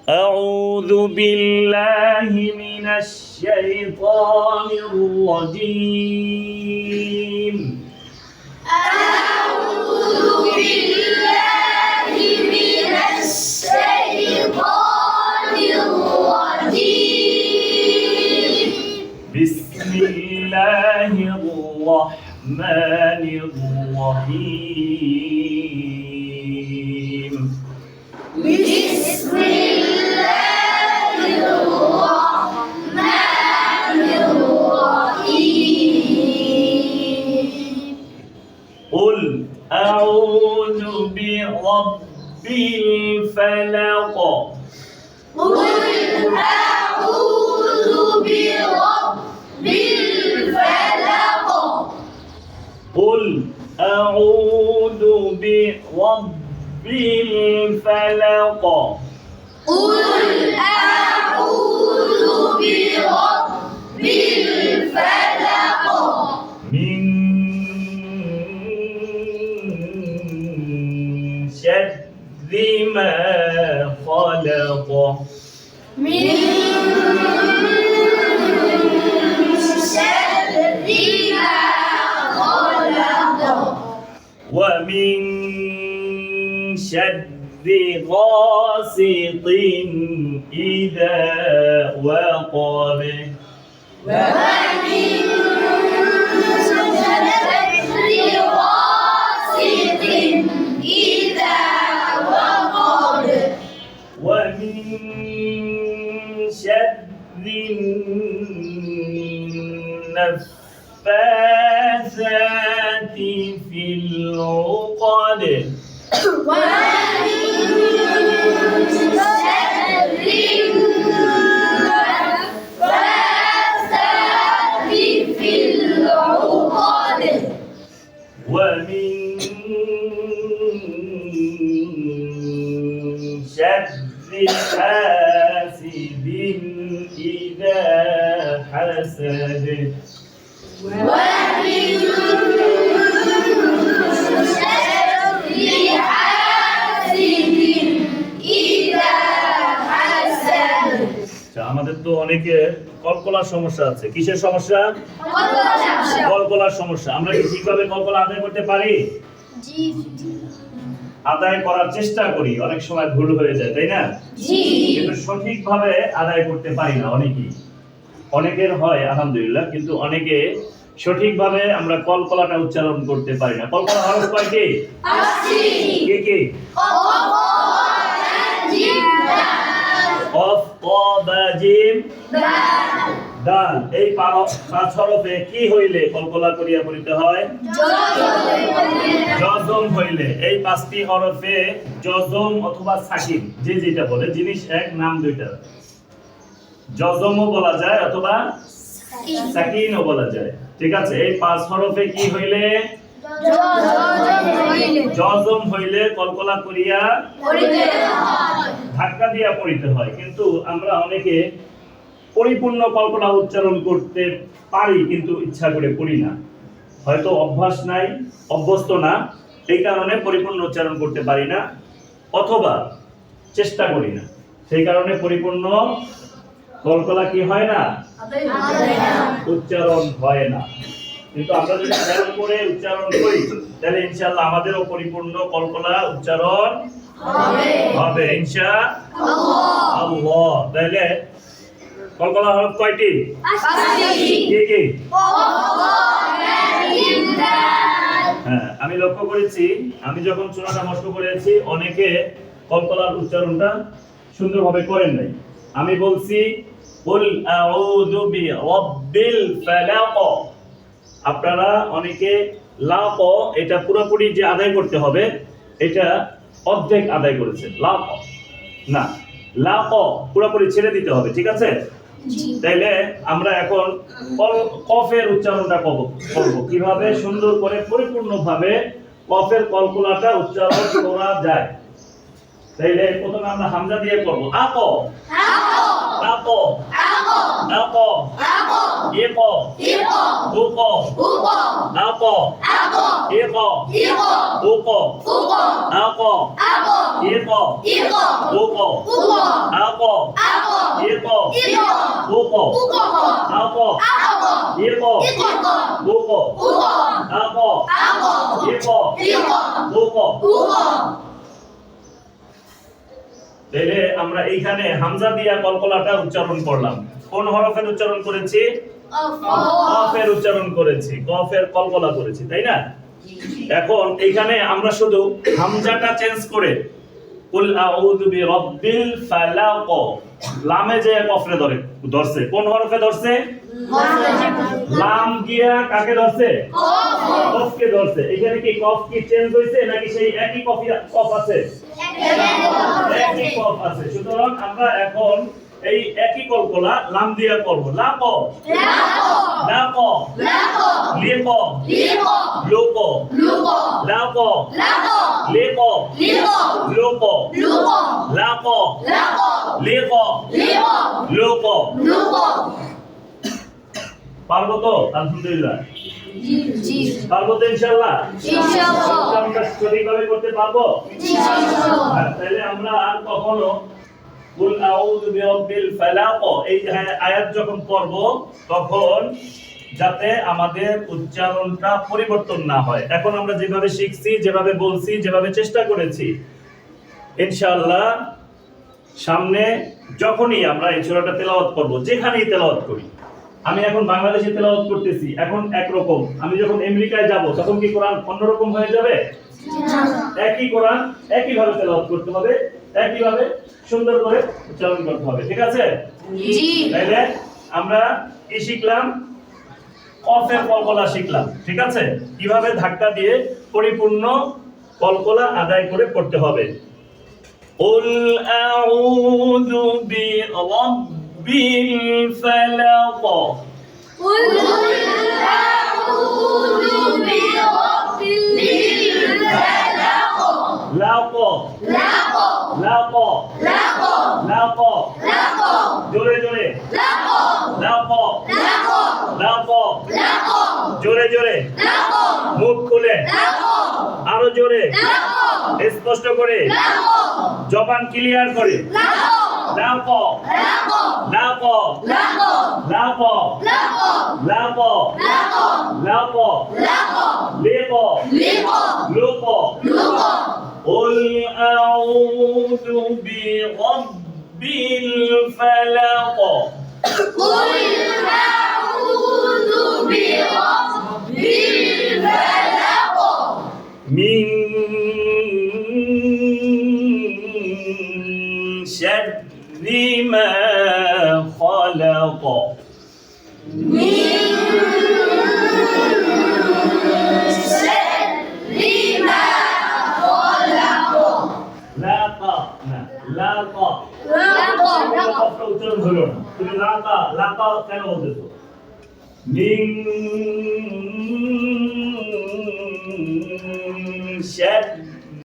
أعوذ بالله من الشيطان الرجيم أعوذ بالله من الشيطان الرجيم بسم الله الرحمن الرحيم بسم الله الرحمن الرحيم قل أعوذ برب الفلق قل أعوذ برب الفلق قل أعوذ برب الفلق قل أعوذ برب الفلق من شر ما خلق من شر ما خلق ومن شر غاسق إذا وقب ومن شر غاسق إذا وقب ومن شر النفاثات في العقد ومن شر النفاثات في العقد ومن شر حاسد إذا حسد ومن شر حاسد إذا حسد আমাদের তো অনেকে কলকলার সমস্যা আছে। কিসের সমস্যা? কলকলার সমস্যা। আমরা কি ঠিকভাবে কলকলা আদায় করতে পারি? আদায় করার চেষ্টা করি, অনেক সময় ভুল হয়ে যায়, তাই না? কিন্তু সঠিকভাবে আদায় করতে পারি না অনেকেই। অনেকের হয় আলহামদুলিল্লাহ, কিন্তু অনেকে সঠিকভাবে আমরা কলকলাটা উচ্চারণ করতে পারি না। কলকলা হরফ কয়টি? কে কে? কফ, ক, বা, জিম, দাল। এই পাঁচ হরফে কি হইলে কলকলা করিয়া পড়িতে হয়? জজম হইলে। এই পাঁচটি হরফে জজম অথবা সাকিন, যে যেটা বলে, জিনিস এক নাম দুইটা। জজমও বলা যায় অথবা সাকিনও বলা যায়, ঠিক আছে? এই পাঁচ হরফে কি হইলে? জজম হইলে কলকলা করিয়া ধাক্কা দিয়া পড়িতে হয়। কিন্তু আমরা অনেকে পরিপূর্ণ কলকলা উচ্চারণ করতে পারি, কিন্তু ইচ্ছা করে পড়ি না। হয়তো অভ্যাস নাই, অভ্যস্ত না, এই কারণে পরিপূর্ণ উচ্চারণ করতে পারি না, অথবা চেষ্টা করি না, সেই কারণে পরিপূর্ণ কলকলা কি হয় না? উচ্চারণ হয় না। কিন্তু আমরা যদি খেয়াল করে উচ্চারণ করি, তাহলে ইনশাআল্লাহ আমাদেরও পরিপূর্ণ কলকলা উচ্চারণ হবে ইনশাআল্লাহ। তাহলে কলকলা হরফ কয়টি? কি কি? হ্যাঁ, আমি লক্ষ্য করেছি, আমি যখন চূড়াটা নষ্ট করেছি, অনেকে কলকলার উচ্চারণটা সুন্দরভাবে করেন নাই। আমি বলছি কুল আউযু বিরাব্বিল ফালাক, আপনারা অনেকে লাক, এটা পুরোপুরি যে আদায় করতে হবে, এটা অর্ধেক আদায় করেছেন। লাক না, লাক পুরোপুরি ছেড়ে দিতে হবে, ঠিক আছে? তাইলে আমরা এখন কফের উচ্চারণটা করব কিভাবে সুন্দর করে পরিপূর্ণভাবে কফের কলকলাটা উচ্চারণ করা যায়। তাইলে প্রথমে আমরা হামজা দিয়ে করব। আক, আকো Ako. আকো Ako. ইকো Iko. উকো Uko. আকো Ako. ইকো Iko. উকো Uko. আকো Ako. ইকো Iko. উকো Uko. আকো Ako. ইকো Iko. উকো Uko. আকো Ako. ইকো Iko. উকো Uko. আকো Ako. ইকো Iko. উকো Uko. তাহলে আমরা এইখানে হামজা দিয়া কলকলাটা উচ্চারণ করলাম। কোন হরফের উচ্চারণ করেছি? কফের উচ্চারণ করেছি, কফের কলকলা করেছি, তাই না? এখন এইখানে আমরা শুধু হামজাটা চেঞ্জ করে কুল আউযু বিরাব্বিল ফালাক, লামে যে কফরে ধরছে, কোন হরফে ধরছে? লাম গিয়া কাকে ধরছে? কফকে ধরছে। এখানে কি কফ কি চেঞ্জ হইছে নাকি সেই একই কফ আছে? একই কফ আছে। সুতরাং আমরা এখন এই একই কলকলা লাম দিয়া করব। লাকো লাকো লিকো লুকো লাকো লিকো লুকো লাকো লিকো লুকো। পারবো তো? আলহামদুলিল্লাহ। পারবো তো ইনশাআল্লাহ? আমরা সঠিকভাবে করতে পারবো? তাহলে আমরা আর কখনো কুল আউযু বিরাব্বিল ফালাক এই আয়াত যখন পড়ব তখন যাতে আমাদের উচ্চারণটা পরিবর্তন না হয়। এখন আমরা যেভাবে শিখছি, যেভাবে বলছি, যেভাবে চেষ্টা করেছি, ইনশাআল্লাহ সামনে যখনই আমরা এই সূরাটা তেলাওয়াত করব, যেখানেই তেলাওয়াত করি, আমি এখন বাংলাদেশে তেলাওয়াত করতেছি, এখন একরকম, আমি যখন আমেরিকায় যাব তখন কি কোরআন অন্যরকম হয়ে যাবে? একই কোরআন একইভাবে তেলাওয়াত করতে হবে, একইভাবে সুন্দর করে উচ্চারণ করতে হবে, ঠিক আছে? তাহলে আমরা কি শিখলাম? কফের কলকলা শিখলাম, ঠিক আছে? কিভাবে ধাক্কা দিয়ে পরিপূর্ণ কলকলা আদায় করে পড়তে হবে। কুল আউযু বিরাব্বিল ফালাক। লাকো লাকো লাকো জোরে জোরে লাকো লাকো জোরে জোরে মুখ খুলে আরো জোরে স্পষ্ট করে জবান ক্লিয়ার করে লাকো লাকো লাকো লাকো লাকো লিকো লুকো। قل أعوذ برب الفلق من شر ما خلق উচ্চারণ হলো না, তুমি লাকা লাকা কেন বলতেছো? মিন শাররি